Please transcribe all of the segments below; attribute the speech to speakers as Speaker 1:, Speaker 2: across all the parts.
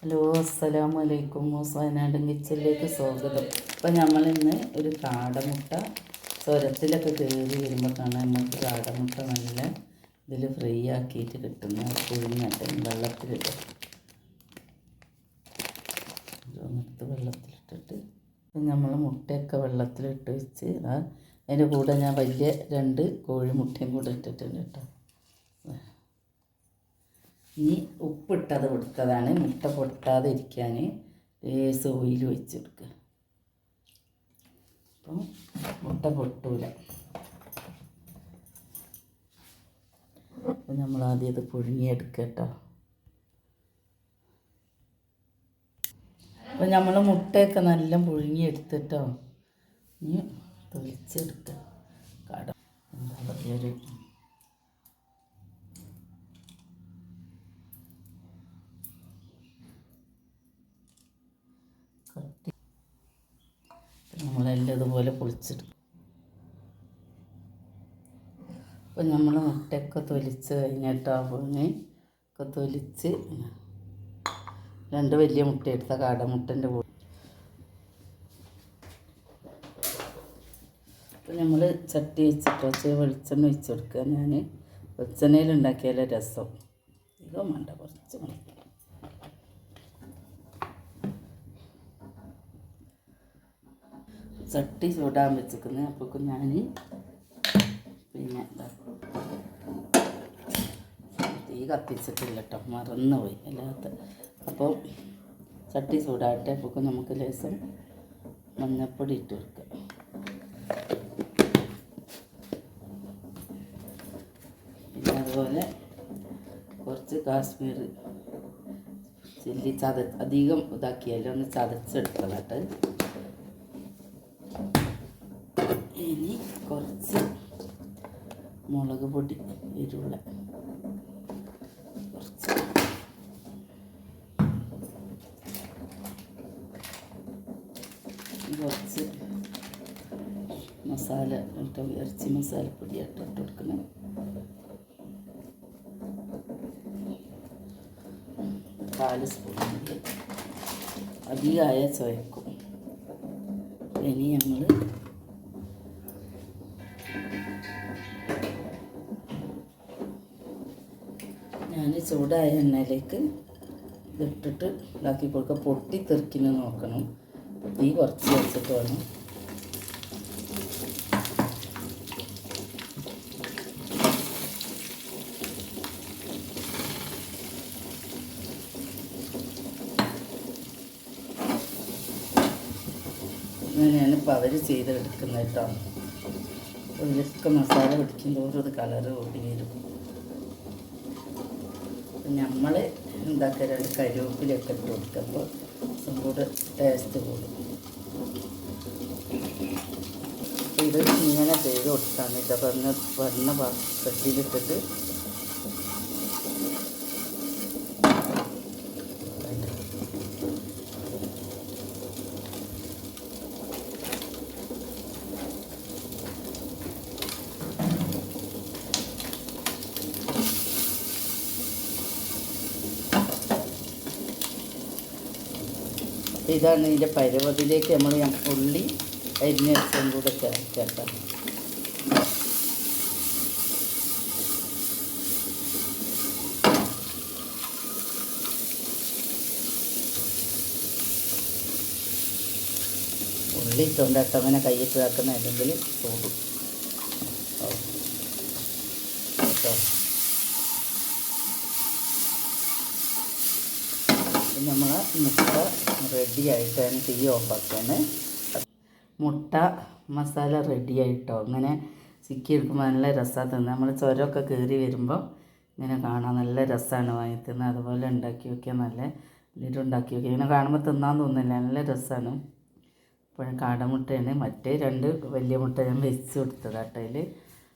Speaker 1: Hello, അസ്സലാമു അലൈക്കും. സൈനാടൻ കിച്ചണിലേക്ക് സ്വാഗതം. അപ്പം നമ്മളിന്ന് ഒരു കാടമുട്ട ചുരത്തിലൊക്കെ കയറി വരുമ്പോൾ കാണാൻ നമുക്ക് കാടമുട്ട നല്ല ഇതിൽ ഫ്രൈ ആക്കിയിട്ട് കിട്ടുന്ന പുഴുങ്ങട്ടെ വെള്ളത്തിലിട്ട് വെള്ളത്തിലിട്ടിട്ട് നമ്മൾ മുട്ടയൊക്കെ വെള്ളത്തിലിട്ട് വെച്ച് അതിൻ്റെ കൂടെ ഞാൻ വലിയ 2 കോഴിമുട്ടയും കൂടെ ഇട്ടിട്ടുണ്ട് കേട്ടോ. ഇനി ഉപ്പിട്ടത് കൊടുത്തതാണ്, മുട്ട പൊട്ടാതെ ഇരിക്കാൻ ലേസ് ഓയിൽ വെച്ചെടുക്കുക. അപ്പം മുട്ട പൊട്ടൂല. അപ്പം നമ്മളാദ്യം ഇത് പുഴുങ്ങിയെടുക്കുക കേട്ടോ. അപ്പം നമ്മൾ മുട്ടയൊക്കെ നല്ല പുഴുങ്ങിയെടുത്തിട്ടോ ഇനി തൊലിച്ചെടുക്കുക. കട എന്താ പറയുക, നമ്മളെല്ലാം ഇതുപോലെ പൊളിച്ചെടുക്കും. അപ്പം നമ്മൾ മുട്ടയൊക്കെ തൊലിച്ച് കഴിഞ്ഞിട്ടാകുമ്പോൾ ഒക്കെ തൊലിച്ച് 2 വലിയ മുട്ട എടുത്ത കാടമുട്ടൻ്റെ കൂടെ അപ്പം നമ്മൾ ചട്ടി വെച്ചിട്ട് വെളിച്ചെണ്ണ ഒഴിച്ച് കൊടുക്കുക. ഞാൻ വെളിച്ചെണ്ണയിൽ ഉണ്ടാക്കിയാലേ രസം. അധികം വേണ്ട, കുറച്ച് മതി. ചട്ടി ചൂടാൻ വെച്ചിരിക്കുന്നത്. അപ്പോൾ ഞാൻ പിന്നെ തീ കത്തിച്ചിട്ടില്ല കേട്ടോ, മറന്നുപോയി അല്ലാത്ത. അപ്പോൾ ചട്ടി ചൂടാട്ടെ. അപ്പോൾ നമുക്ക് ലേശം മഞ്ഞൾപ്പൊടി ഇട്ട് കൊടുക്കുക. പിന്നെ അതുപോലെ കുറച്ച് കാശ്മീർ ചില്ലി അധികം ഇതാക്കിയാലും ഒന്ന് ചതച്ചെടുത്തതാട്ട്. ഇനി കുറച്ച് മുളക് പൊടി, എരിവുള്ള കുറച്ച് മസാല ഇട്ട് ഇറച്ചി മസാലപ്പൊടി ഇട്ട് കൊടുക്കണം. കാൽ സ്പൂൺ അധികമായ ചുവക്കും. ഇനി നമ്മൾ ചൂടായ എണ്ണയിലേക്ക് ഇതിട്ടിട്ട് ഇതാക്കി കൊടുക്കുക. പൊട്ടി തെറിക്കുന്ന നോക്കണം. തീ കുറച്ച് വെച്ചിട്ട് വേണം. അങ്ങനെയാണ് ഇപ്പോൾ അവർ ചെയ്തെടുക്കുന്നത് കേട്ടോ. ഇതിലൊക്കെ മസാല പിടിക്കുമ്പോൾ അത് കളറ് ഓടി വരും. നമ്മൾ എന്താക്കുക, 2 കരിവേപ്പിലൊക്കെ ഇട്ട് കൊടുക്കുമ്പോൾ കൂടെ ടേസ്റ്റ് കൂടും. ഇത് ഇങ്ങനെ ചെയ്ത് കൊടുക്കാൻ പറഞ്ഞ ചട്ടിയിലിട്ടിട്ട് ഇതാണ് ഇതിൻ്റെ പരുവത്തിലേക്ക് നമ്മൾ ഉള്ളി അരിഞ്ഞ വെച്ചും കൂടെ ചേർക്കാം. ഉള്ളി ഇട്ടുകൊണ്ടിട്ട് അങ്ങനെ കയ്യിട്ട് വെക്കുന്ന അല്ലെങ്കിൽ ചൂടും കേട്ടോ. നമ്മൾ മുട്ട റെഡി ആയിട്ടാണ് തീ ഓഫാക്കാണ്. മുട്ട മസാല റെഡി ആയിട്ടോ. അങ്ങനെ ചിക്കി എടുക്കുമ്പോൾ നല്ല രസമാണ് തിന്നുക. നമ്മൾ ചുരമൊക്കെ കയറി വരുമ്പോൾ ഇങ്ങനെ കാണാൻ നല്ല രസമാണ് വാങ്ങി തിന്നുക. അതുപോലെ ഉണ്ടാക്കി വയ്ക്കുക, നല്ല എല്ലാവരും ഉണ്ടാക്കി വയ്ക്കുക. ഇങ്ങനെ കാണുമ്പോൾ തിന്നാൻ തോന്നില്ല, നല്ല രസമാണ്. ഇപ്പോൾ കാടമുട്ടയാണ്. മറ്റേ 2 വലിയ മുട്ട ഞാൻ വെച്ച് കൊടുത്തതാട്ടോ അതിൽ.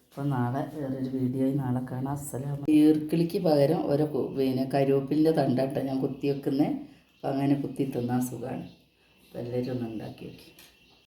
Speaker 1: അപ്പോൾ നാളെ വേറൊരു വീഡിയോയിൽ നാളെ കാണാം. അസ്സലാമു. ഈർക്കിളിക്ക് പകരം ഓരോ പിന്നെ കരുവേപ്പിലിൻ്റെ തണ്ടാട്ടോ ഞാൻ കുത്തി വെക്കുന്നത്. അപ്പോൾ അങ്ങനെ കുത്തി തിന്നാൻ സുഖമാണ്. അപ്പോൾ എല്ലാവരും ഒന്ന് ഉണ്ടാക്കി വയ്ക്കും.